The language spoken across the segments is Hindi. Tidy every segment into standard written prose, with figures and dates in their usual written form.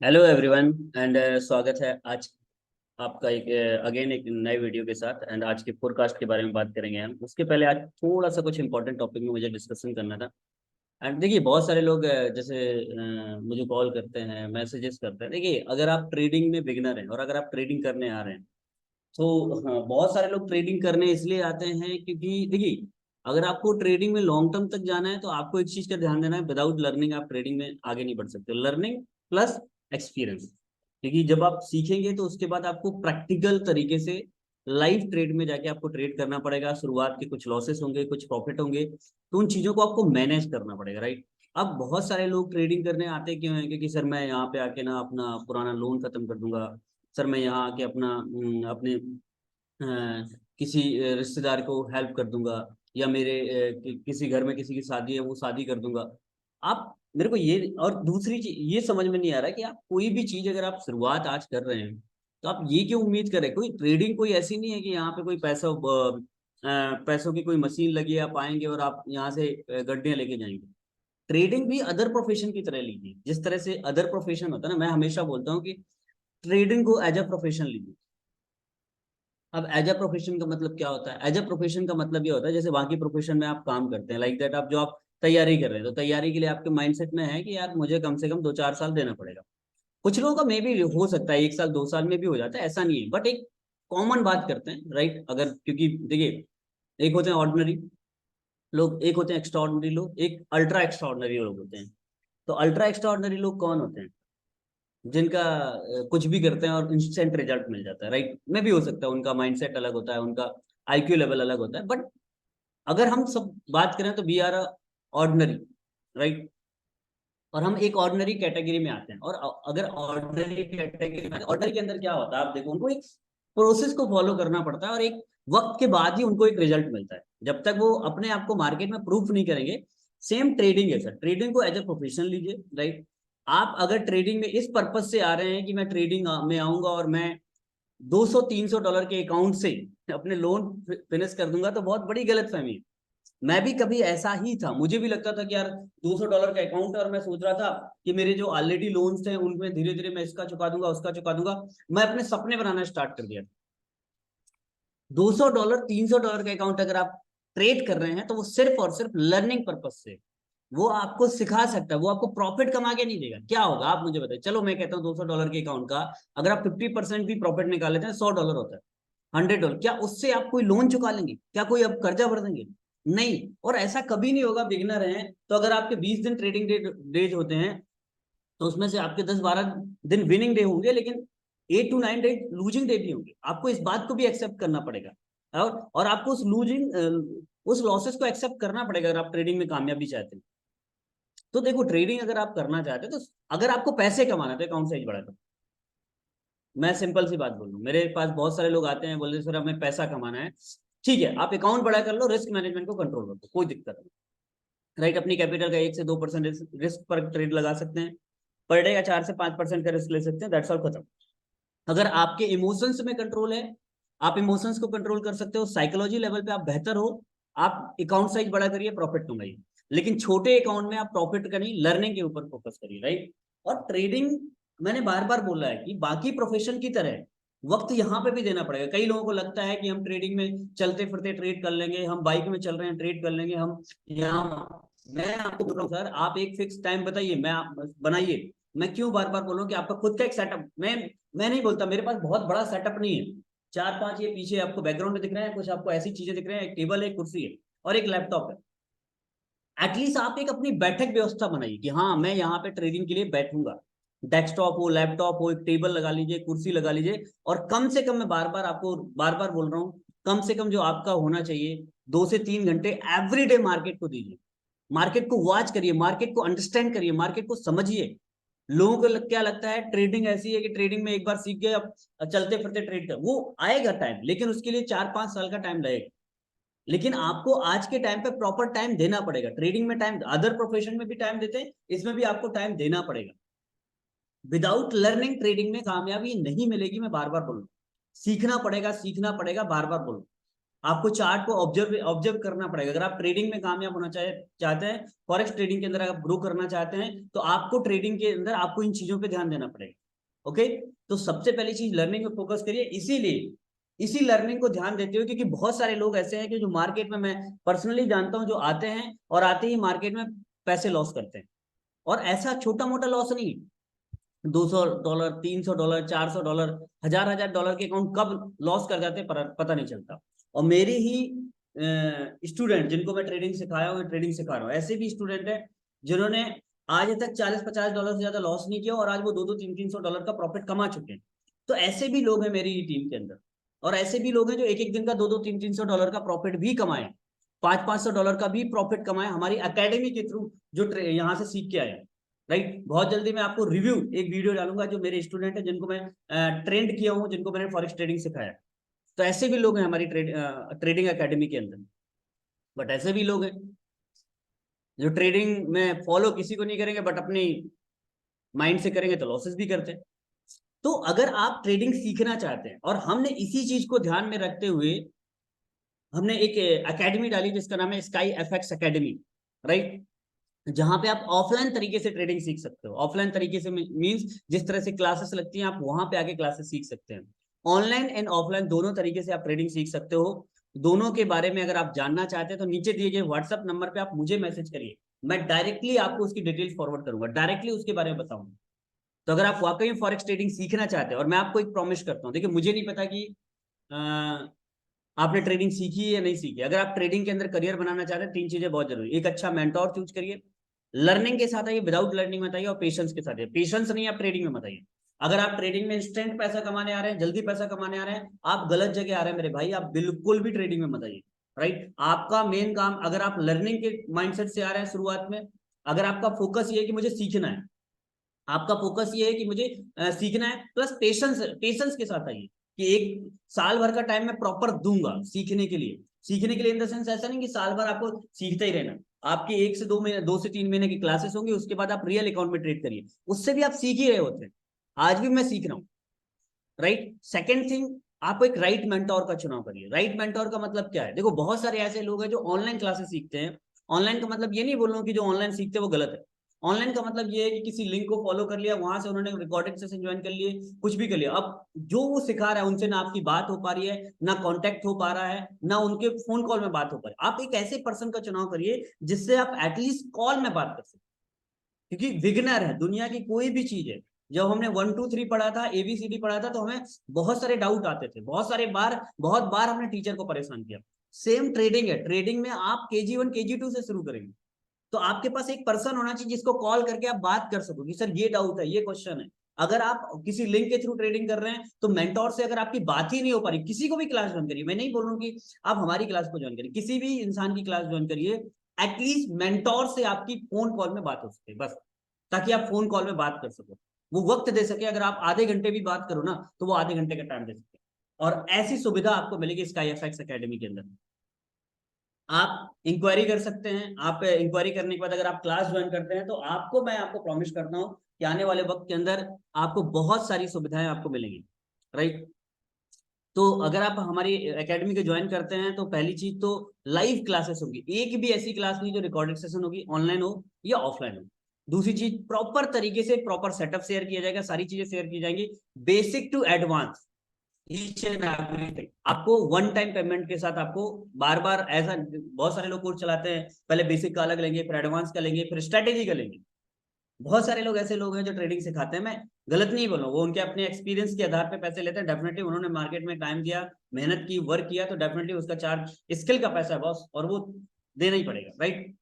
हेलो एवरीवन एंड स्वागत है आज आपका एक अगेन एक नए वीडियो के साथ। एंड आज के फोरकास्ट के बारे में बात करेंगे हम। उसके पहले आज थोड़ा सा कुछ इंपॉर्टेंट टॉपिक में मुझे डिस्कशन करना था। एंड देखिए, बहुत सारे लोग जैसे मुझे कॉल करते हैं, मैसेजेस करते हैं। देखिए, अगर आप ट्रेडिंग में बिगनर हैं और अगर आप ट्रेडिंग करने आ रहे हैं तो हाँ, बहुत सारे लोग ट्रेडिंग करने इसलिए आते हैं क्योंकि देखिए, अगर आपको ट्रेडिंग में लॉन्ग टर्म तक जाना है तो आपको एक चीज का ध्यान देना है, विदाउट लर्निंग आप ट्रेडिंग में आगे नहीं बढ़ सकते। लर्निंग प्लस एक्सपीरियंस, क्योंकि जब आप सीखेंगे तो उसके बाद आपको प्रैक्टिकल तरीके से लाइव ट्रेड में जाके आपको ट्रेड करना पड़ेगा। शुरुआत के कुछ लॉसेस होंगे, कुछ प्रॉफिट होंगे, तो उन चीजों को आपको मैनेज करना पड़ेगा, राइट। अब बहुत सारे लोग ट्रेडिंग करने आते क्यों हैं? क्योंकि सर मैं यहाँ पे आके ना अपना पुराना लोन खत्म कर दूंगा, सर मैं यहाँ आके अपना अपने किसी रिश्तेदार को हेल्प कर दूंगा, या मेरे किसी घर में किसी की शादी है वो शादी कर दूंगा। आप मेरे को ये, और दूसरी चीज ये समझ में नहीं आ रहा कि आप कोई भी चीज अगर आप शुरुआत आज कर रहे हैं तो आप ये क्यों उम्मीद करें? कोई ट्रेडिंग कोई ऐसी नहीं है कि यहाँ पे कोई पैसों की कोई मशीन लगी है, आप आएंगे और आप यहाँ से गड्डियां लेके जाएंगे। ट्रेडिंग भी अदर प्रोफेशन की तरह लीजिए। जिस तरह से अदर प्रोफेशन होता है ना, मैं हमेशा बोलता हूँ कि ट्रेडिंग को एज अ प्रोफेशन लीजिए। अब एज अ प्रोफेशन का मतलब क्या होता है? एज अ प्रोफेशन का मतलब ये होता है जैसे बाकी प्रोफेशन में आप काम करते हैं, लाइक दैट आप जो आप तैयारी कर रहे हैं, तो तैयारी के लिए आपके माइंडसेट में है कि यार मुझे कम से कम 2-4 साल देना पड़ेगा। कुछ लोगों का मे भी हो सकता है 1 साल 2 साल में भी हो जाता है, ऐसा नहीं है, बट एक कॉमन बात करते हैं, राइट। अगर क्योंकि देखिए, एक होते हैं ऑर्डिनरी लोग, एक होते हैं एक्स्ट्रा ऑर्डिनरी लोग, एक अल्ट्रा एक्स्ट्रा ऑर्डिनरी लोग होते हैं। तो अल्ट्रा एक्स्ट्रा ऑर्डिनरी लोग कौन होते हैं? जिनका कुछ भी करते हैं और इंस्टेंट रिजल्ट मिल जाता है, राइट। में भी हो सकता है उनका माइंडसेट अलग होता है, उनका आईक्यू लेवल अलग होता है, बट अगर हम सब बात करें तो वी आर ऑर्डिनरी, राइट। और हम एक ऑर्डिनरी कैटेगरी में आते हैं। और अगर ऑर्डिनरी कैटेगरी में, ऑर्डिनरी के अंदर क्या होता है आप देखो, उनको एक प्रोसेस को फॉलो करना पड़ता है और एक वक्त के बाद ही उनको एक रिजल्ट मिलता है, जब तक वो अपने आप को मार्केट में प्रूफ नहीं करेंगे। सेम ट्रेडिंग है सर, ट्रेडिंग को एज ए प्रोफेशन लीजिए, राइट। आप अगर ट्रेडिंग में इस पर्पज से आ रहे हैं कि मैं ट्रेडिंग में आऊंगा और मैं 200-300 डॉलर के अकाउंट से अपने लोन फिनिश कर दूंगा, तो बहुत बड़ी गलत फहमी है। मैं भी कभी ऐसा ही था, मुझे भी लगता था कि यार 200 डॉलर का अकाउंट है और मैं सोच रहा था कि मेरे जो ऑलरेडी लोन्स थे उनमें धीरे धीरे मैं इसका चुका दूंगा उसका चुका दूंगा। मैं अपने सपने बनाना स्टार्ट कर दिया। 200 डॉलर 300 डॉलर का अकाउंट अगर आप ट्रेड कर रहे हैं तो वो सिर्फ और सिर्फ लर्निंग पर्पज से, वो आपको सिखा सकता है, वो आपको प्रॉफिट कमा के नहीं देगा। क्या होगा आप मुझे बताइए। चलो मैं कहता हूँ 200 डॉलर के अकाउंट का अगर आप 50% भी प्रॉफिट निकाल लेते हैं, 100 डॉलर होता है। 100 डॉलर, क्या उससे आप कोई लोन चुका लेंगे? क्या कोई अब कर्जा भर देंगे? नहीं। और ऐसा कभी नहीं होगा। बिगिनर हैं तो अगर आपके 20 दिन ट्रेडिंग डेज होते हैं तो उसमें से आपके 10-12 दिन विनिंग डे होंगे, लेकिन 8 to 9 डेज लूजिंग डे भी होंगे। आपको इस बात को भी एक्सेप्ट करना पड़ेगा, और आपको उस उस लॉसेस को एक्सेप्ट करना पड़ेगा अगर आप ट्रेडिंग में कामयाबी चाहते हैं। तो देखो, ट्रेडिंग अगर आप करना चाहते हैं तो अगर आपको पैसे कमाना है तो अकाउंट साइज बढ़ा दो। मैं सिंपल सी बात बोल रहा हूँ, मेरे पास बहुत सारे लोग आते हैं, बोलते सर हमें पैसा कमाना है। ठीक है, आप अकाउंट बड़ा कर लो, रिस्क मैनेजमेंट को कंट्रोल कर दो, कोई दिक्कत नहीं, राइट। अपनी कैपिटल का 1 से 2% रिस्क पर ट्रेड लगा सकते हैं, पर डे का 4 से 5% का रिस्क ले सकते हैं, दैट्स ऑल, खत्म। अगर आपके इमोशंस में कंट्रोल है, आप इमोशंस को कंट्रोल कर सकते हो, साइकोलॉजी लेवल पे आप बेहतर हो, आप अकाउंट साइज बड़ा करिए, प्रॉफिट कमाइए। लेकिन छोटे अकाउंट में आप प्रॉफिट का नहीं, लर्निंग के ऊपर फोकस करिए, राइट। और ट्रेडिंग, मैंने बार बार बोला है कि बाकी प्रोफेशन की तरह वक्त यहाँ पे भी देना पड़ेगा। कई लोगों को लगता है कि हम ट्रेडिंग में चलते फिरते ट्रेड कर लेंगे, हम बाइक में चल रहे हैं ट्रेड कर लेंगे, हम यहाँ, मैं आपको बोल रहा हूँ सर, आप एक फिक्स टाइम बताइए, मैं आप बनाइए। मैं क्यों बार बार बोल रहा हूँ कि आपका खुद का एक सेटअप, मैं नहीं बोलता मेरे पास बहुत बड़ा सेटअप नहीं है। 4-5 ये पीछे आपको बैकग्राउंड में दिख रहे हैं, कुछ आपको ऐसी चीजें दिख रहे हैं, एक टेबल है, एक कुर्सी है और एक लैपटॉप है। एटलीस्ट आप एक अपनी बैठक व्यवस्था बनाइए कि हाँ मैं यहाँ पे ट्रेडिंग के लिए बैठूंगा। डेस्कटॉप हो, लैपटॉप हो, एक टेबल लगा लीजिए, कुर्सी लगा लीजिए, और कम से कम, मैं बार बार आपको बार बार बोल रहा हूँ, कम से कम जो आपका होना चाहिए 2 से 3 घंटे एवरीडे मार्केट को दीजिए। मार्केट को वॉच करिए, मार्केट को अंडरस्टैंड करिए, मार्केट को समझिए। लोगों को क्या लगता है ट्रेडिंग ऐसी है कि ट्रेडिंग में एक बार सीख गए, अब चलते फिरते ट्रेड कर, वो आएगा टाइम, लेकिन उसके लिए 4-5 साल का टाइम लगेगा। लेकिन आपको आज के टाइम पे प्रॉपर टाइम देना पड़ेगा। ट्रेडिंग में टाइम, अदर प्रोफेशन में भी टाइम देते हैं, इसमें भी आपको टाइम देना पड़ेगा। विदाउट लर्निंग ट्रेडिंग में कामयाबी नहीं मिलेगी, मैं बार बार बोलूँ। सीखना पड़ेगा, सीखना पड़ेगा, बार बार बोलूँ। आपको चार्ट को ऑब्जर्व करना पड़ेगा। अगर आप ट्रेडिंग में कामयाब होना चाहते हैं, फॉरेक्स ट्रेडिंग के अंदर आप ग्रो करना चाहते हैं, तो आपको ट्रेडिंग के अंदर आपको इन चीजों पे ध्यान देना पड़ेगा। ओके, तो सबसे पहली चीज लर्निंग पे फोकस करिए। इसीलिए इसी लर्निंग को ध्यान देते हुए, क्योंकि बहुत सारे लोग ऐसे हैं कि जो मार्केट में, मैं पर्सनली जानता हूं, जो आते हैं और आते ही मार्केट में पैसे लॉस करते हैं। और ऐसा छोटा मोटा लॉस नहीं, $200, $300, $400, हजार डॉलर के अकाउंट कब लॉस कर जाते हैं पता नहीं चलता। और मेरी ही स्टूडेंट जिनको मैं ट्रेडिंग सिखाया हूँ, ट्रेडिंग सिखा रहा हूँ, ऐसे भी स्टूडेंट है जिन्होंने आज तक $40-50 से ज्यादा लॉस नहीं किया और आज वो $200-300 का प्रॉफिट कमा चुके हैं। तो ऐसे भी लोग हैं मेरी टीम के अंदर, और ऐसे भी लोग हैं जो एक एक दिन का $200-300 का प्रॉफिट भी कमाए, $500-500 का भी प्रॉफिट कमाए हमारी अकेडमी के थ्रू, जो यहाँ से सीख के आए। राइट, बहुत जल्दी मैं आपको रिव्यू एक वीडियो डालूंगा जो मेरे स्टूडेंट है जिनको मैं ट्रेंड किया हूँ, जिनको मैंने फॉरेक्स ट्रेडिंग सिखाया। तो ऐसे भी लोग हैं हमारी ट्रेडिंग एकेडमी के अंदर। बट ऐसे भी लोग हैं जो ट्रेडिंग में फॉलो किसी को नहीं करेंगे, बट अपनी माइंड से करेंगे तो लॉसेस भी करते हैं। तो अगर आप ट्रेडिंग सीखना चाहते हैं, और हमने इसी चीज को ध्यान में रखते हुए हमने एक एकेडमी डाली जिसका नाम है स्काई एफएक्स एकेडमी। राइट, जहां पे आप ऑफलाइन तरीके से ट्रेडिंग सीख सकते हो। ऑफलाइन तरीके से मींस जिस तरह से क्लासेस लगती हैं, आप वहां पे आके क्लासेस सीख सकते हैं। ऑनलाइन एंड ऑफलाइन दोनों तरीके से आप ट्रेडिंग सीख सकते हो। दोनों के बारे में अगर आप जानना चाहते हैं तो नीचे दिए गए व्हाट्सएप नंबर पे आप मुझे मैसेज करिए, मैं डायरेक्टली आपको उसकी डिटेल्स फॉरवर्ड करूंगा, डायरेक्टली उसके बारे में बताऊंगा। तो अगर आप वाकई में फॉरेक्स ट्रेडिंग सीखना चाहते हैं, और मैं आपको एक प्रॉमिस करता हूँ, देखिए मुझे नहीं पता कि आपने ट्रेडिंग सीखी है या नहीं सीखी। अगर आप ट्रेडिंग के अंदर करियर बनाना चाहते हैं, 3 चीजें बहुत जरूरी। एक अच्छा मेंटोर चूज करिए, लर्निंग के साथ आइए, विदाउट लर्निंग मत आइए, और पेशेंस के साथ आइए। पेशेंस नहीं आप ट्रेडिंग में मत आइए। अगर आप ट्रेडिंग में इंस्टेंट पैसा कमाने आ रहे हैं, जल्दी पैसा कमाने आ रहे हैं, आप गलत जगह आ रहे हैं मेरे भाई, आप बिल्कुल भी ट्रेडिंग में मत आइए। राइट, आपका मेन काम, अगर आप लर्निंग के माइंडसेट से आ रहे हैं शुरुआत में, अगर आपका फोकस ये है कि मुझे सीखना है, आपका फोकस ये है कि मुझे सीखना है, प्लस पेशेंस, पेशेंस के साथ आइए कि एक साल भर का टाइम मैं प्रॉपर दूंगा सीखने के लिए। सीखने के लिए इन द सेंस ऐसा नहीं कि साल भर आपको सीखते ही रहना। आपकी 1 से 2 महीने, 2 से 3 महीने की क्लासेस होंगी, उसके बाद आप रियल अकाउंट में ट्रेड करिए, उससे भी आप सीख ही रहे होते हैं। आज भी मैं सीख रहा हूँ। राइट, सेकेंड थिंग, आप एक राइट मेंटोर का चुनाव करिए। राइट मेंटोर का मतलब क्या है? देखो बहुत सारे ऐसे लोग हैं जो ऑनलाइन क्लासेस सीखते हैं। ऑनलाइन का मतलब ये नहीं बोल रहा हूँ कि जो ऑनलाइन सीखते हैं वो गलत है। ऑनलाइन का मतलब ये है कि किसी लिंक को फॉलो कर लिया, वहां से उन्होंने रिकॉर्डेड सेशन ज्वाइन कर लिए, कुछ भी कर लिया। अब जो वो सिखा रहा है उनसे ना आपकी बात हो पा रही है, ना कांटेक्ट हो पा रहा है, ना उनके फोन कॉल में बात हो पा रही है। आप एक ऐसे पर्सन का चुनाव करिए जिससे आप एटलीस्ट कॉल में बात कर सकते, क्योंकि विगनर है दुनिया की कोई भी चीज है। जब हमने 1 2 3 पढ़ा था, एबीसीडी पढ़ा था, तो हमें बहुत सारे डाउट आते थे, बहुत बार हमने टीचर को परेशान किया। सेम ट्रेडिंग है, ट्रेडिंग में आप KG1 KG2 से शुरू करेंगे, तो आपके पास एक पर्सन होना चाहिए जिसको कॉल करके आप बात कर सको कि सर ये डाउट है, ये क्वेश्चन है। अगर आप किसी लिंक के थ्रू ट्रेडिंग कर रहे हैं, तो मेंटोर से अगर आपकी बात ही नहीं हो पा रही, किसी को भी क्लास ज्वाइन करिए। मैं नहीं बोल रहा हूँ कि आप हमारी क्लास को ज्वाइन करिए, किसी भी इंसान की क्लास ज्वाइन करिए। एटलीस्ट मेंटोर से आपकी फोन कॉल में बात हो सके बस, ताकि आप फोन कॉल में बात कर सको, वो वक्त दे सके। अगर आप आधे घंटे भी बात करो ना, तो वो आधे घंटे का टाइम दे सके। और ऐसी सुविधा आपको मिलेगी स्काई एफएक्स एकेडमी के अंदर। आप इंक्वायरी कर सकते हैं। आप इंक्वायरी करने के बाद अगर आप क्लास ज्वाइन करते हैं, तो मैं आपको प्रॉमिस करता हूं कि आने वाले वक्त के अंदर आपको बहुत सारी सुविधाएं आपको मिलेंगी। राइट, तो अगर आप हमारी एकेडमी को ज्वाइन करते हैं, तो पहली चीज तो लाइव क्लासेस होगी। एक भी ऐसी क्लास नहीं जो रिकॉर्डेड सेशन होगी, ऑनलाइन हो या ऑफलाइन हो। दूसरी चीज, प्रॉपर तरीके से प्रॉपर सेटअप शेयर किया जाएगा, सारी चीजें शेयर की जाएंगी, basic to advance, each and everything. आपको वन टाइम पेमेंट के साथ, आपको बार बार, ऐसा बहुत सारे लोग कोर्स चलाते हैं, पहले बेसिक का अलग लेंगे, फिर एडवांस का लेंगे, फिर स्ट्रेटेजी का लेंगे। बहुत सारे लोग ऐसे लोग हैं जो ट्रेडिंग सिखाते हैं, मैं गलत नहीं बोल रहा हूँ, वो उनके अपने एक्सपीरियंस के आधार पे पैसे लेते हैं। डेफिनेटली उन्होंने मार्केट में टाइम दिया, मेहनत की, वर्क किया, तो डेफिनेटली उसका चार्ज स्किल का पैसा है बॉस, और वो देना ही पड़ेगा। राइट,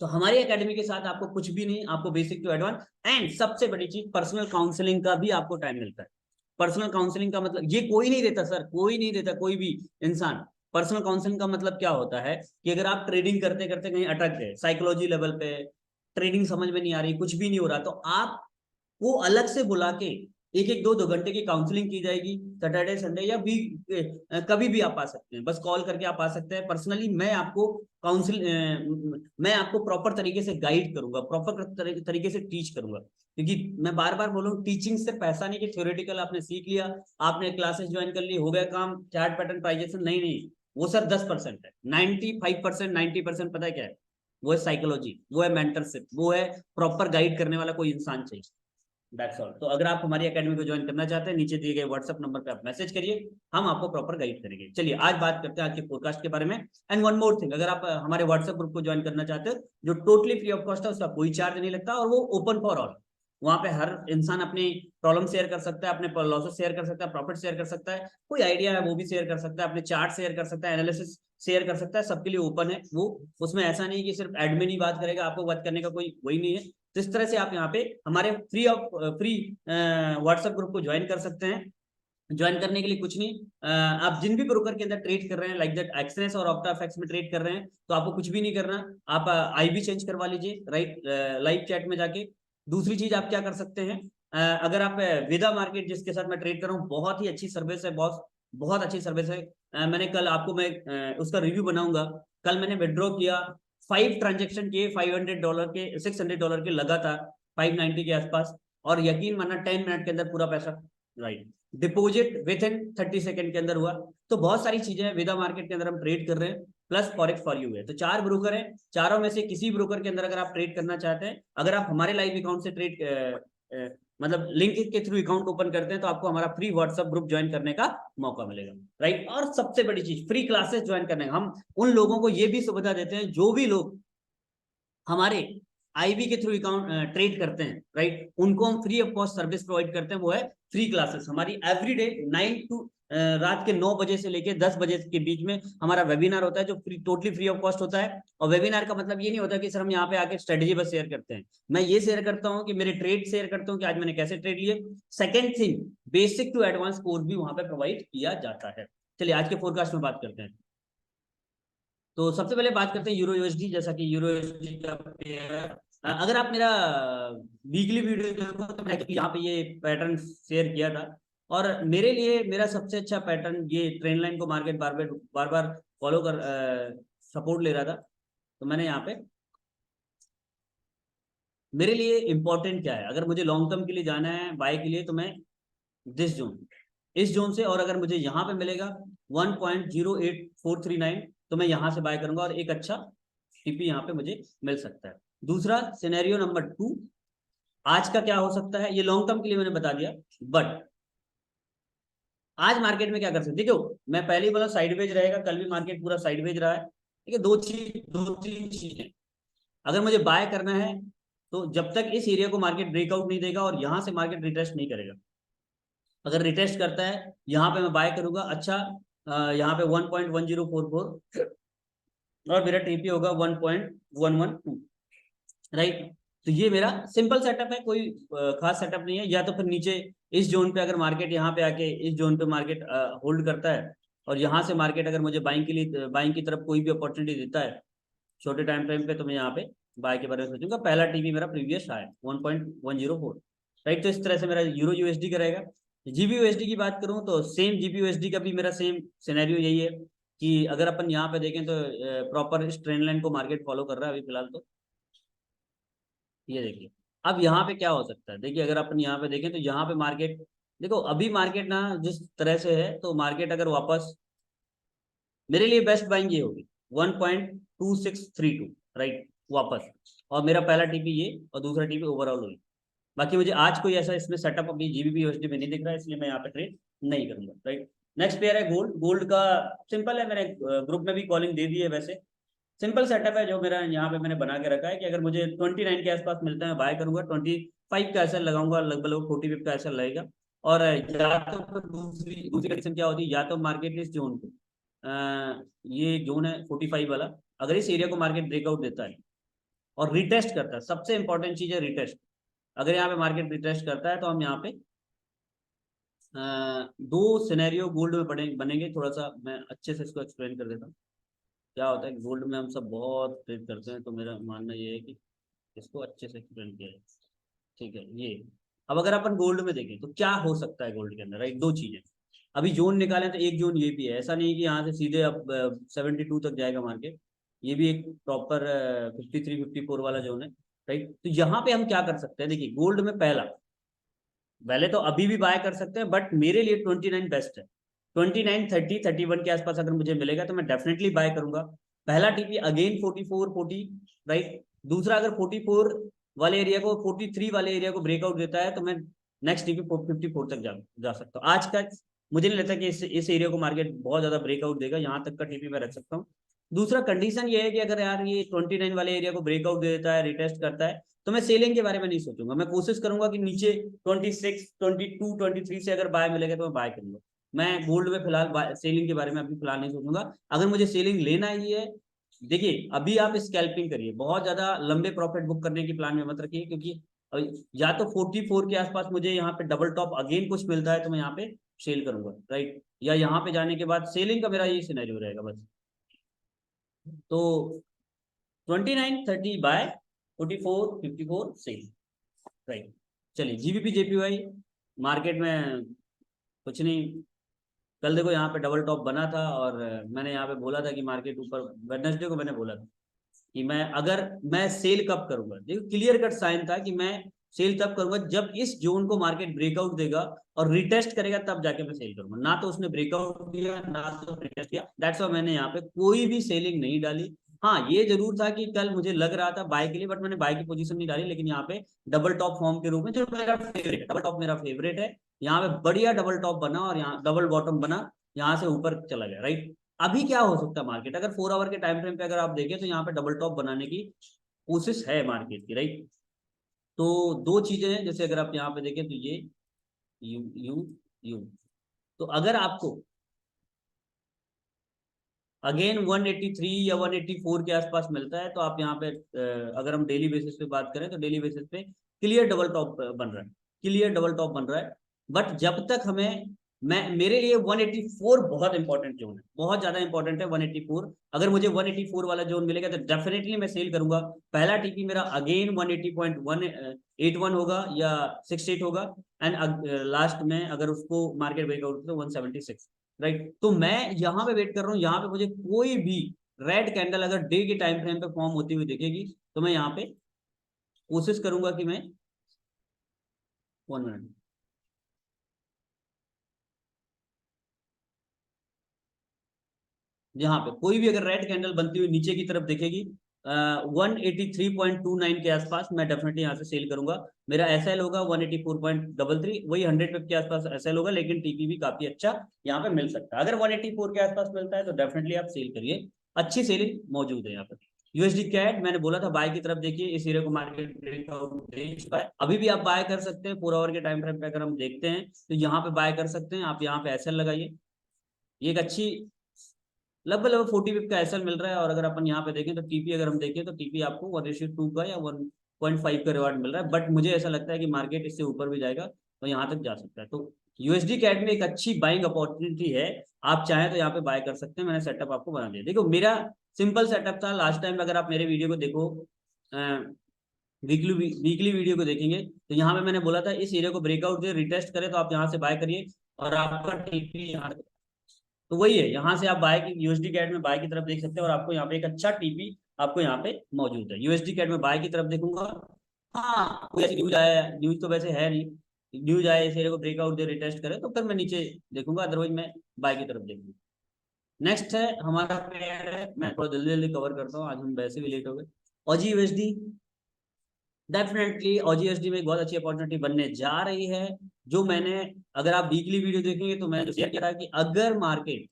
तो हमारी एकेडमी के साथ आपको कुछ भी नहीं, आपको बेसिक टू एडवांस, एंड सबसे बड़ी चीज, पर्सनल काउंसलिंग का भी आपको टाइम मिलता है। पर्सनल काउंसलिंग का मतलब ये कोई नहीं देता सर, कोई नहीं देता, कोई भी इंसान। पर्सनल काउंसलिंग का मतलब क्या होता है कि अगर आप ट्रेडिंग करते करते कहीं अटक गए, साइकोलॉजी लेवल पे ट्रेडिंग समझ में नहीं आ रही, कुछ भी नहीं हो रहा, तो आप वो अलग से बुला के एक एक 2 2 घंटे की काउंसलिंग की जाएगी। सैटरडे संडे या भी कभी भी आप आ सकते हैं, बस कॉल करके आप आ सकते हैं। पर्सनली मैं आपको काउंसिल मैं आपको प्रॉपर तरीके से गाइड करूंगा, प्रॉपर तरीके से टीच करूंगा। क्योंकि मैं बार बार बोलूँ, टीचिंग से पैसा नहीं कि थ्योरेटिकल आपने सीख लिया, आपने क्लासेस ज्वाइन कर ली, हो गया काम, चार्ट पैटर्न प्राइजेशन, नहीं नहीं। वो सर 10% है। 95%, 90% पता है क्या है? वो है साइकोलॉजी, वो है मेंटरशिप, वो है प्रॉपर गाइड करने वाला कोई इंसान चाहिए। That's all. तो अगर आप हमारी एकेडमी को ज्वाइन करना चाहते हैं, नीचे दिए गए व्हाट्सएप नंबर पे आप मैसेज करिए, हम आपको प्रॉपर गाइड करेंगे। चलिए आज बात करते हैं आज के पॉडकास्ट के बारे में। एंड वन मोर थिंग, अगर आप हमारे व्हाट्सएप ग्रुप को ज्वाइन करना चाहते हो, जो टोटली फ्री ऑफ कॉस्ट है, उसका कोई चार्ज नहीं लगता और वो ओपन फॉर ऑल। वहां पे हर इंसान अपनी प्रॉब्लम शेयर कर सकता है, अपने लॉसेस शेयर कर सकता है, प्रॉफिट शेयर कर सकता है, कोई आइडिया है वो भी शेयर कर सकता है, अपने चार्ट शेयर कर सकता है, एनालिसिस शेयर कर सकता है, सबके लिए ओपन है वो। उसमें ऐसा नहीं कि सिर्फ एडमिन ही बात करेगा, आपको बात करने का कोई वही नहीं है। तो इस तरह से आप यहाँ पे हमारे फ्री व्हाट्सएप ग्रुप को ज्वाइन कर सकते हैं। ज्वाइन करने के लिए कुछ नहीं, आप जिन भी ब्रोकर के अंदर ट्रेड कर रहे हैं, लाइक दैट एक्सनेस और ऑक्टाफेक्स में ट्रेड कर रहे हैं, तो आपको कुछ भी नहीं करना। आप आईबी चेंज करवा लीजिए, राइट, लाइव चैट में जाके। दूसरी चीज आप क्या कर सकते हैं, अगर आप विदा मार्केट जिसके साथ मैं ट्रेड कर रहा हूँ, बहुत ही अच्छी सर्विस है, बहुत बहुत अच्छी सर्विस है। मैंने कल आपको मैं उसका रिव्यू बनाऊंगा। कल मैंने विड्रॉ किया, 5 ट्रांजेक्शन किए $500 के, $600 के लगातार, 590 के आसपास, और यकीन मानना 10 मिनट के अंदर पूरा पैसा, right, deposit with in 30 second के अंदर हुआ। तो बहुत सारी चीजें हैं विदा मार्केट के अंदर हम ट्रेड कर रहे हैं, प्लस फॉरेक्स फॉर यू है। तो 4 ब्रोकर हैं, चारों में से किसी ब्रोकर के अंदर अगर आप ट्रेड करना चाहते हैं, अगर आप हमारे लाइव अकाउंट से ट्रेड मतलब लिंक के थ्रू अकाउंट ओपन करते हैं, तो आपको हमारा फ्री व्हाट्सएप ग्रुप ज्वाइन करने का मौका मिलेगा, राइट। और सबसे बड़ी चीज, फ्री क्लासेस ज्वाइन करने का हम उन लोगों को ये भी सुविधा देते हैं, जो भी लोग हमारे आईबी के थ्रू अकाउंट ट्रेड करते हैं, राइट, उनको हम free of cost service provide करते हैं। वो है फ्री क्लासेस हमारी एवरीडे 9 टू रात के 9 बजे से लेके 10 बजे के बीच में हमारा वेबिनार होता है, जो टोटली फ्री ऑफ कॉस्ट होता है। और वेबिनार का मतलब ये नहीं होता कि सर हम यहाँ पे आके स्ट्रेटेजी बस शेयर करते हैं। मैं ये शेयर करता हूँ कि मेरे ट्रेड शेयर करता हूँ कि आज मैंने कैसे ट्रेड लिए। Second thing, basic to advance course भी वहां पे प्रोवाइड किया जाता है। चलिए आज के फोरकास्ट में बात करते हैं। तो सबसे पहले बात करते हैं यूरो यूएसडी। जैसा कि यूरो यूएसडी का पेयर, अगर आप मेरा वीकली वीडियो देखो तो मैं यहाँ पे ये पैटर्न शेयर किया था, और मेरे लिए मेरा सबसे अच्छा पैटर्न ये ट्रेंड लाइन को मार्केट बार बार फॉलो कर सपोर्ट ले रहा था। तो मैंने यहाँ पे, मेरे लिए इंपॉर्टेंट क्या है, अगर मुझे लॉन्ग टर्म के लिए जाना है बाय के लिए, तो मैं दिस जोन, इस जोन से, और अगर मुझे यहाँ पे मिलेगा 1.08439, तो मैं यहाँ से बाय करूंगा और एक अच्छा टीपी यहाँ पे मुझे मिल सकता है। दूसरा सिनेरियो नंबर 2, आज का क्या हो सकता है, ये लॉन्ग टर्म के लिए मैंने बता दिया, बट आज मार्केट में क्या कर सकते, देखो मैं पहले ही बोला साइडवेज रहेगा, कल भी मार्केट पूरा साइडवेज रहा है, ठीक है। दो तीन चीजें, अगर मुझे बाय करना है, तो जब तक इस एरिया को मार्केट ब्रेकआउट नहीं देगा और यहां से मार्केट रिटेस्ट नहीं करेगा, अगर रिटेस्ट करता है यहाँ पे मैं बाय करूंगा, अच्छा, यहाँ पे 1.1044 और मेरा टीपी होगा 1.112, राइट। तो ये मेरा सिंपल सेटअप है, कोई खास सेटअप नहीं है। या तो फिर नीचे इस जोन पे अगर मार्केट यहाँ पे आके इस जोन पे मार्केट होल्ड करता है, और यहाँ से मार्केट अगर मुझे बाइंग के लिए, बाइंग की तरफ कोई भी अपॉर्चुनिटी देता है छोटे टाइम फ्रेम पे, तो मैं यहाँ पे बाय के बारे में सोचूंगा। पहला टीपी मेरा प्रीवियस हाई 1.104, राइट। तो इस तरह से मेरा यूरो यूएसडी का रहेगा। जीबी यूएसडी की बात करूं तो सेम जीबी यूएसडी का भी मेरा सेम सिनेरियो यही है कि अगर अपन यहाँ पे देखें तो प्रॉपर इस ट्रेंड लाइन को मार्केट फॉलो कर रहा है अभी फिलहाल। तो ये देखिए, अब यहाँ पे क्या हो सकता है, देखिए अगर अपन यहाँ पे देखें तो यहाँ पे मार्केट, देखो अभी मार्केट ना जिस तरह से है, तो मार्केट अगर वापस, मेरे लिए बेस्ट बाइंग ये होगी 1.2632, राइट, वापस। और मेरा पहला टीपी ये और दूसरा टीपी ओवरऑल हुई। बाकी मुझे आज कोई ऐसा इसमें सेटअप अभी जीबीपी यूएसडी में नहीं दिख रहा है, इसलिए मैं यहाँ पे ट्रेड नहीं करूंगा, राइट। नेक्स्ट पेयर है गोल्ड। गोल्ड का सिंपल है, मैंने ग्रुप में भी कॉलिंग दे दी है। वैसे सिंपल सेटअप है जो मेरा यहाँ पे मैंने बना के रखा है कि अगर मुझे 29 के आसपास मिलता है बाय करूंगा, 25 का ऐसा लगाऊंगा, लगभग 40 का ऐसा लगेगा। और या तो फिर दूसरी दूसरी कंडीशन क्या होती है, या तो मार्केट इस जोन को, ये जोन है 45 वाला, अगर इस एरिया को मार्केट ब्रेकआउट देता है और रिटेस्ट करता है, सबसे इंपॉर्टेंट चीज है रिटेस्ट। अगर यहाँ पे मार्केट रिटेस्ट करता है, तो हम यहाँ पे दो सिनेरियो गोल्ड में बनेंगे। थोड़ा सा मैं अच्छे से इसको एक्सप्लेन कर देता हूँ। क्या होता है, गोल्ड में हम सब बहुत ट्रेड करते हैं, तो मेरा मानना ये है कि इसको अच्छे से एक्सप्लेन किया जाए, ठीक है। ये अब अगर अपन गोल्ड में देखें तो क्या हो सकता है गोल्ड के अंदर, राइट, दो चीजें। अभी जोन निकालें तो एक जोन ये भी है, ऐसा नहीं कि यहाँ से सीधे अब 72 तक जाएगा मार्केट। ये भी एक प्रॉपर 53-54 वाला जोन है, राइट। तो यहाँ पे हम क्या कर सकते हैं, देखिए गोल्ड में पहले तो अभी भी बाय कर सकते हैं, बट मेरे लिए 29 बेस्ट है। 29, 30, 31 के आसपास अगर मुझे मिलेगा तो मैं डेफिनेटली बाय करूंगा। पहला टीपी अगेन 44, 40, राइट। दूसरा अगर 44 वाले एरिया को, 43 वाले एरिया को ब्रेकआउट देता है तो मैं नेक्स्ट टीपी 54 तक जा सकता हूँ। आज का मुझे नहीं लगता कि इस एरिया को मार्केट बहुत ज्यादा ब्रेकआउट देगा, यहाँ तक का टीपी मैं रख सकता हूँ। दूसरा कंडीशन ये है कि अगर यार ये 29 वाले एरिया को ब्रेकआउट दे देता है, रिटेस्ट करता है, तो मैं सेलिंग के बारे में नहीं सोचूंगा। मैं कोशिश करूंगा कि नीचे 26, 22, 23 से अगर बाय मिलेगा तो मैं बाय करूंगा। मैं गोल्ड में फिलहाल सेलिंग के बारे में अभी फिलहाल नहीं सोचूंगा। अगर मुझे सेलिंग लेना ही है, देखिए अभी आप स्कैल्पिंग करिए, बहुत ज्यादा लंबे प्रॉफिट बुक करने की प्लान में मत रखिए, क्योंकि या तो 44 के आसपास मुझे यहाँ पे डबल टॉप अगेन कुछ मिलता है तो मैं यहाँ पे सेल करूंगा, राइट। या यहाँ पे जाने के बाद सेलिंग का मेरा ये सिनेरियो रहेगा बस। तो 29, 30 बाय, 44, 54 सेल, राइट। चलिए जीबीपी जेपीवाई मार्केट में कुछ नहीं। कल देखो यहाँ पे डबल टॉप बना था और मैंने यहाँ पे बोला था कि मार्केट ऊपर, वेडनेसडे को मैंने बोला था कि मैं सेल कब करूंगा। देखो क्लियर कट साइन था कि मैं सेल तब करूंगा जब इस जोन को मार्केट ब्रेकआउट देगा और रिटेस्ट करेगा, तब जाके मैं सेल करूंगा। ना तो उसने ब्रेकआउट दिया, ना तो रिटेस्ट किया, दैट्स व्हाई मैंने यहाँ पे कोई भी सेलिंग नहीं डाली। हाँ ये जरूर था कि कल मुझे लग रहा था बाय के लिए, बट मैंने बाय की पोजीशन नहीं डाली। लेकिन यहाँ पे डबल टॉप फॉर्म के रूप में, जो मेरा फेवरेट है, डबल टॉप मेरा फेवरेट है, यहाँ पे बढ़िया डबल टॉप बना और यहाँ डबल बॉटम बना, यहाँ से ऊपर चला गया, राइट। अभी क्या हो सकता है मार्केट, अगर 4 आवर के टाइम फ्रेम पे अगर आप देखें तो यहाँ पे डबल टॉप बनाने की कोशिश है मार्केट की, राइट। तो दो चीजें हैं, जैसे अगर आप यहाँ पे देखें तो ये यू यू यू, तो अगर आपको अगेन 183 या 184 के आसपास मिलता है तो आप यहाँ पे अगर हम डेली बेसिस पे बात करें तो डेली बेसिस पे क्लियर डबल टॉप बन रहा है, क्लियर डबल टॉप बन रहा है। बट जब तक हमें, मैं मेरे लिए 184 बहुत इंपॉर्टेंट जोन है, बहुत ज्यादा इंपॉर्टेंट है 184। अगर मुझे 184 वाला जोन मिलेगा तो डेफिनेटली मैं सेल करूंगा। पहला टीपी मेरा अगेन 180.181 होगा या 68 होगा, एंड लास्ट में अगर उसको मार्केट ब्रेकआउट तो 176, राइट। तो मैं यहाँ पे वेट कर रहा हूँ, यहाँ पे मुझे कोई भी रेड कैंडल अगर डे के टाइम फ्रेम पे फॉर्म होती हुई दिखेगी तो मैं यहाँ पे कोशिश करूंगा कि मैं 1 मिनट, यहाँ पे कोई भी अगर रेड कैंडल बनती हुई नीचे की तरफ दिखेगी 183.29 के आसपास, मैं डेफिनेटली यहाँ से सेल करूंगा। मेरा एसएल होगा 184.33, वही 100 पिप के आसपास एसएल होगा, लेकिन टीपी भी काफी अच्छा यहाँ पे मिल सकता है। अगर 184 के आसपास मिलता है तो डेफिनेटली आप सेल करिए, अच्छी सेलिंग मौजूद है यहाँ पर। यूएसडी कैट मैंने बोला था बाय की तरफ देखिए, इस एरिया को मार्केट ब्रेकआउट दे चुका है, अभी भी आप बाय कर सकते हैं। 4 आवर के टाइम फ्रेम पे अगर हम देखते हैं तो यहाँ पे बाय कर सकते हैं आप, यहाँ पे एसएल लगाइए। ये एक अच्छी लगभग लगभग 40 पिप का एसएल मिल रहा है। और अगर अपन यहाँ पे देखें तो टीपी अगर हम देखें तो टीपी आपको 1:2 का या 1.5 का रिवार्ड मिल रहा है। बट मुझे ऐसा लगता है कि मार्केट इससे ऊपर भी जाएगा और यहाँ तक जा सकता है। तो यूएसडी कैट में एक अच्छी बाइंग अपॉर्चुनिटी है, आप चाहें तो यहाँ पे बाय कर सकते हैं। मैंने सेटअप आपको बना दिया। देखो मेरा सिंपल सेटअप था लास्ट टाइम, अगर आप मेरे वीडियो को देखो, वीकली वीकली वीडियो को देखेंगे तो यहाँ पे मैंने बोला था इस एरिया को ब्रेकआउट दे रिटेस्ट करे तो आप यहाँ से बाय करिए और आपका टीपी यहाँ, तो वही है, यहाँ से आप बाय की यूएसडी कैट में बाय की तरफ देख सकते हैं और आपको यहाँ पे एक अच्छा टीपी आपको यहाँ पे मौजूद है। यूएसडी कैट में बाय की तरफ देखूंगा, हाँ कोई ऐसी न्यूज आया, न्यूज तो वैसे है नहीं, न्यूज आए इस एरिया को ब्रेकआउट दे रिटेस्ट करे तो फिर मैं नीचे देखूंगा, अदरवाइज मैं बाय की तरफ देखूंगा। नेक्स्ट है हमारा पेयर है, मैं थोड़ा जल्दी जल्दी कवर करता हूँ, आज हम वैसे भी लेट हो गए। Aussie USD, definitely Aussie USD में एक बहुत अच्छी अपॉर्चुनिटी बनने जा रही है। जो मैंने, अगर आप वीकली वीडियो देखेंगे तो मैंने शेयर किया था कि अगर मार्केट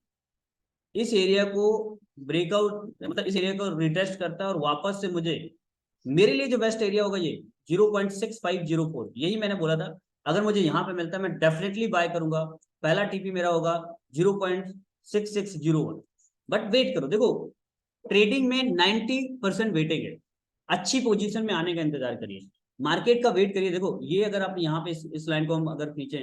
इस एरिया को ब्रेकआउट, मतलब इस एरिया को रिटेस्ट करता है और वापस से मुझे, मेरे लिए जो बेस्ट एरिया होगा ये 0.6504, यही मैंने बोला था। अगर मुझे यहाँ पे मिलता है मैं डेफिनेटली बाय करूंगा। पहला टीपी मेरा होगा 0.6601। बट वेट करो, देखो ट्रेडिंग में 90% वेटेज है, अच्छी पोजीशन में आने का इंतजार करिए, मार्केट का वेट करिए। देखो ये अगर आप यहाँ पे इस लाइन को हम अगर खींचे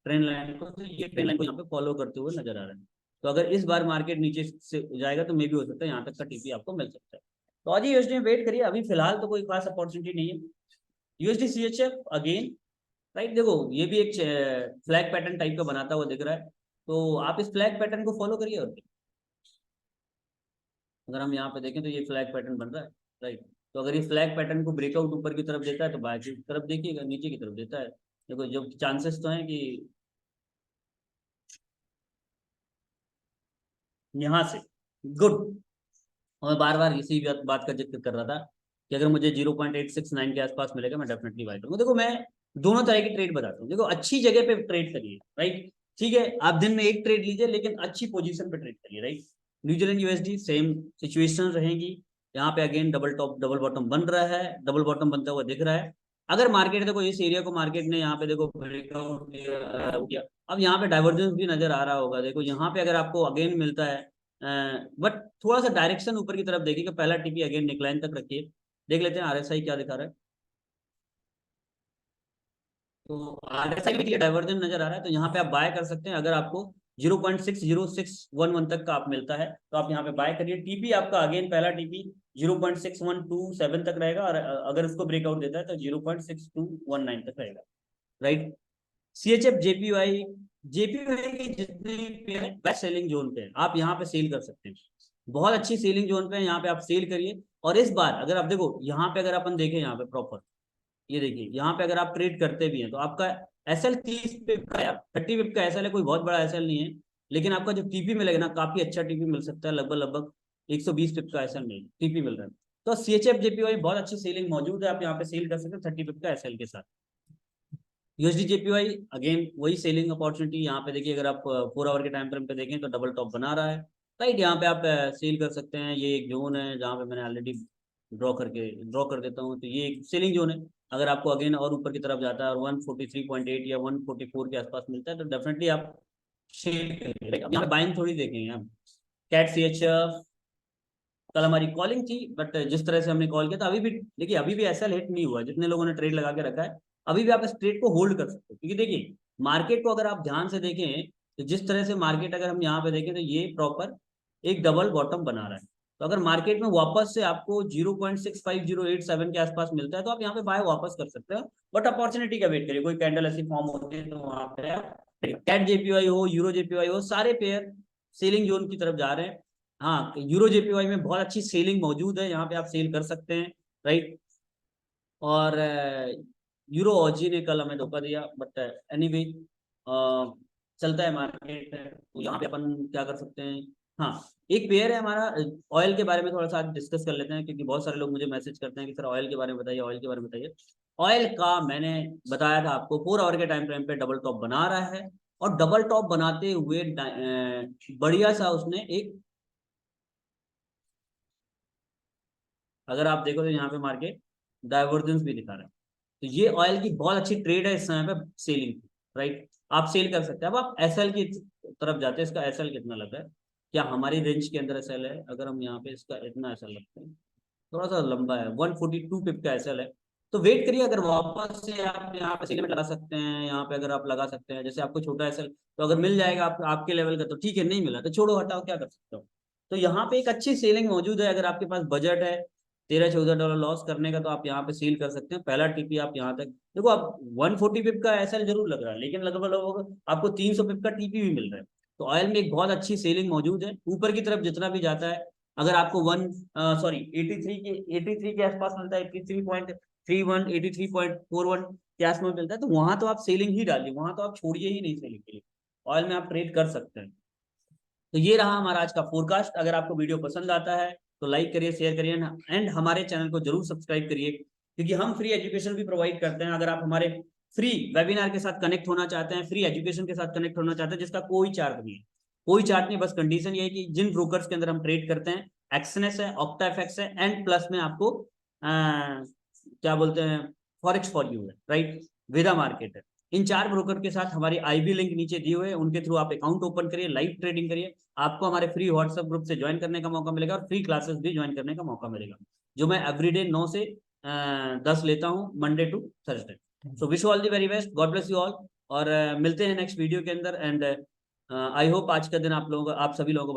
ट्रेंड लाइन को, तो ये ट्रेंड लाइन को यहाँ पे फॉलो करते हुए नजर आ रहा है। तो अगर इस बार मार्केट नीचे से जाएगा तो मे भी हो सकता है यहाँ तक का टीपी आपको मिल सकता है। तो आज यूएसडी में वेट करिए, अभी फिलहाल तो कोई खास अपॉर्चुनिटी नहीं है। यूएसडी सीएचएफ अगेन, राइट, देखो ये भी एक फ्लैग पैटर्न टाइप का बनाता हुआ दिख रहा है, तो आप इस फ्लैग पैटर्न को फॉलो करिए। और अगर हम यहाँ पे देखें तो ये फ्लैग पैटर्न बन रहा है, राइट। तो अगर ये फ्लैग पैटर्न को ब्रेकआउट ऊपर की तरफ देता है तो बाय की तरफ देखिएगा, नीचे की तरफ देता है देखो जो चांसेस तो हैं कि यहाँ से। गुड। और मैं बार बार इसी बात का जिक्र कर रहा था कि अगर मुझे 0.869 के आसपास मिलेगा मैं डेफिनेटली बाय करूंगा। देखो मैं दोनों तरह की ट्रेड बताता हूँ। देखो अच्छी जगह पे ट्रेड करिए, राइट। ठीक है, आप दिन में एक ट्रेड लीजिए लेकिन अच्छी पोजीशन पे ट्रेड करिए, right. New Zealand USD same situation रहेगी। यहाँ पे again double top double bottom बन रहा है, डबल बॉटम बनता हुआ दिख रहा है। अगर मार्केट देखो इस एरिया को मार्केट ने यहाँ पे देखो ब्रेकआउट किया, अब यहाँ पे डाइवर्जेंस भी नजर आ रहा होगा। देखो यहाँ पे अगर आपको अगेन मिलता है, बट थोड़ा सा डायरेक्शन ऊपर की तरफ देखिए कि पहला टीपी अगेन नेकलाइन तक रखिए। देख लेते हैं आरएसआई क्या दिखा रहा है। तो आरएसआई में डाइवर्जन नजर आ रहा है, तो यहाँ पे आप बाय कर सकते हैं। अगर आपको 0.60611 तक का आप मिलता है तो आप यहाँ पे बाय करिए। टीपी आपका अगेन पहला टीपी 0.6127 तक रहेगा, और अगर उसको ब्रेकआउट देता है तो 0.6219 तक रहेगा, राइट। सीएचएफ जेपीवाई, जेपीवाई की जितने पेयर है बेस्ट सेलिंग जोन पे है, आप यहाँ पे सेल कर सकते हैं। बहुत अच्छी सेलिंग जोन पे है, यहाँ पे आप सेल करिए। और इस बार अगर आप देखो यहाँ पे अगर अपन देखें यहाँ पे प्रॉपर, ये देखिए यहाँ पे अगर आप ट्रेड करते भी हैं तो आपका एसएल 30 पिप का या 30 पिप का एसएल है, कोई बहुत बड़ा एसएल नहीं है। लेकिन आपका जो टीपी मिलेगा ना, काफी अच्छा टीपी मिल सकता है, लगभग लगभग 120 पिप का एसएल मिल टीपी मिल रहा है। तो सीएचएफ जेपीवाई बहुत अच्छी सेलिंग मौजूद है, आप यहाँ पे सेल कर सकते हैं 30 पिप का एसएल के साथ। यूएसडी जेपीवाई अगेन वही सेलिंग अपॉर्चुनिटी। यहाँ पे देखिए अगर आप 4 आवर के टाइम फ्रेम पे देखें तो डबल टॉप बना रहा है, राइट। यहाँ पे आप सेल कर सकते हैं। ये एक जोन है जहाँ पे मैंने ऑलरेडी ड्रॉ कर देता हूँ, तो ये एक सेलिंग जोन है। अगर आपको अगेन और ऊपर की तरफ जाता है और 143.8 या 144 के आसपास मिलता है तो डेफिनेटली आप सेल करिए। यहाँ पे बाइंग थोड़ी देखेंगे हम। कैट सी एच, कल हमारी कॉलिंग थी, बट जिस तरह से हमने कॉल किया था, अभी भी देखिए अभी भी ऐसा हिट नहीं हुआ। जितने लोगों ने ट्रेड लगा के रखा है अभी भी आप इस ट्रेड को होल्ड कर सकते हो, क्योंकि देखिए मार्केट को अगर आप ध्यान से देखें तो जिस तरह से मार्केट अगर हम यहाँ पे देखें तो ये प्रॉपर एक डबल बॉटम बना रहा है। तो अगर मार्केट में वापस से आपको 0.65087 के आसपास मिलता है तो आप यहाँ पे बाय वापस कर सकते हो, बट अपॉर्चुनिटी का वेट करिए। कोई कैंडल ऐसी फॉर्म होती है तो वहां पे आप कैट जेपीवाई हो, यूरो जेपीवाई हो, सारे पेयर सेलिंग जोन की तरफ जा रहे हैं। हाँ, यूरो जेपीवाई में बहुत अच्छी सेलिंग मौजूद है, यहाँ पे आप सेल कर सकते हैं, राइट। और यूरो ऑजी ने कल हमें धोखा दिया, बट एनीवे चलता है मार्केट, तो यहाँ पे अपन क्या कर सकते हैं। हाँ, एक पेयर है हमारा। ऑयल के बारे में थोड़ा सा आज डिस्कस कर लेते हैं, क्योंकि बहुत सारे लोग मुझे मैसेज करते हैं कि सर ऑयल के बारे में बताइए, ऑयल के बारे में बताइए। ऑयल का मैंने बताया था आपको 4 आवर के टाइम फ्रेम पे डबल टॉप बना रहा है, और डबल टॉप बनाते हुए बढ़िया सा उसने एक, अगर आप देखो तो यहाँ पे मार्केट डाइवर्जेंस भी दिखा रहा है। तो ये ऑयल की बहुत अच्छी ट्रेड है इस समय पे सेलिंग की, राइट। आप सेल कर सकते हैं। अब आप एसएल की तरफ जाते हैं, इसका एसएल कितना लग रहा है, क्या हमारी रेंज के अंदर एसएल है। अगर हम यहाँ पे इसका इतना एसएल लगते हैं, थोड़ा सा लंबा है, 142 पिप का एसएल है। तो वेट करिए, अगर वापस से आप यहाँ पे सेल में लगा सकते हैं, यहाँ पे अगर आप लगा सकते हैं, जैसे आपको छोटा एसएल तो अगर मिल जाएगा आपके लेवल का तो ठीक है, नहीं मिला तो छोड़ो हटाओ, क्या कर सकते हो। तो यहाँ पे एक अच्छी सेलिंग मौजूद है। अगर आपके पास बजट है 13-14 डॉलर लॉस करने का तो आप यहाँ पे सेल कर सकते हैं। पहला टीपी आप यहाँ तक देखो, आप 140 पिप का एसएल जरूर लग रहा है, लेकिन लगभग लगभग आपको 300 पिप का टीपी भी मिल रहा है। तो ऑयल में एक बहुत अच्छी सेलिंग मौजूद है। ऊपर की तरफ जितना भी जाता है, अगर आपको 83 के आसपास मिलता है, 83.31, 83.41 के आसपास मिलता है, तो वहां तो आप सेलिंग ही डालिए, वहां तो आप छोड़िए ही नहीं सेलिंग के लिए। ऑयल में आप ट्रेड कर सकते हैं। तो ये रहा हमारा आज का फोरकास्ट। अगर आपको वीडियो पसंद आता है तो लाइक करिए, शेयर करिए एंड हमारे चैनल को जरूर सब्सक्राइब करिए, क्योंकि हम फ्री एजुकेशन भी प्रोवाइड करते हैं। अगर आप हमारे फ्री वेबिनार के साथ कनेक्ट होना चाहते हैं, फ्री एजुकेशन के साथ कनेक्ट होना चाहते हैं, जिसका कोई चार्ज नहीं है, कोई चार्ज नहीं, बस कंडीशन ये है कि जिन ब्रोकर्स के अंदर हम ट्रेड करते हैं, एक्सनेस है, ऑक्टाफेक्स है, एंड प्लस में आपको क्या बोलते हैं, फॉरेक्स फॉर यू है, राइट, वेदा मार्केट है। इन 4 ब्रोकर के साथ हमारी आईबी लिंक नीचे दिए हुए हैं, उनके थ्रू आप अकाउंट ओपन करिए, लाइव ट्रेडिंग करिए। आपको हमारे फ्री व्हाट्सएप ग्रुप से ज्वाइन करने का मौका मिलेगा, और फ्री क्लासेस भी ज्वाइन करने का मौका मिलेगा, जो मैं एवरीडे 9 से 10 लेता हूँ, Monday to Thursday. So wish all the very best, God bless you all, और मिलते हैं नेक्स्ट वीडियो के अंदर। एंड आई होप आज का दिन आप लोगों को, आप सभी लोगों को